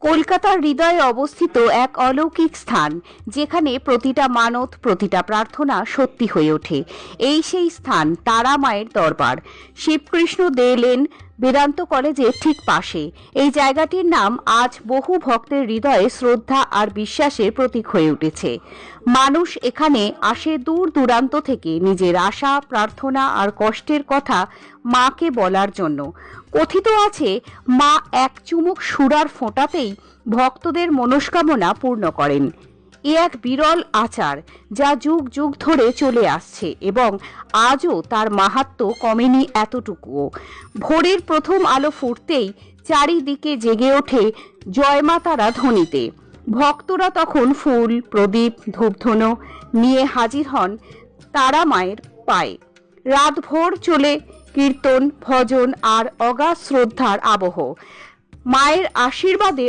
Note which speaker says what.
Speaker 1: কলকাতার হৃদয়ে অবস্থিত এক অলৌকিক স্থান, যেখানে প্রতিটা মানত, প্রতিটা প্রার্থনা সত্যি হয়ে ওঠে। এই সেই স্থান, তারা মায়ের দরবার। শিবকৃষ্ণ দে লেন বেদান্ত কলেজের ঠিক পাশে। এই জায়গাটির নাম আজ বহু ভক্তের হৃদয়ে শ্রদ্ধা আর বিশ্বাসের প্রতীক হয়ে উঠেছে। মানুষ এখানে আসে দূর দূরান্ত থেকে নিজের আশা, প্রার্থনা আর কষ্টের কথা মাকে বলার জন্য। কথিত আছে, মা এক চুমুক সুরার ফোঁটাতেই ভক্তদের মনস্কামনা পূর্ণ করেন। এ এক বিরল আচার, যা যুগ যুগ ধরে চলে আসছে এবং আজও তার মাহাত্ম্য কমেনি এতটুকুও। ভোরের প্রথম আলো ফুটতেই চারিদিকে জেগে ওঠে জয়মাতারা ধ্বনিতে। ভক্তরা তখন ফুল, প্রদীপ, ধূপধুনো নিয়ে হাজির হন তারা মায়ের পায়ে। রাতভর চলে কীর্তন, ভজন আর অগাধ শ্রদ্ধার আবহ। মায়ের আশীর্বাদে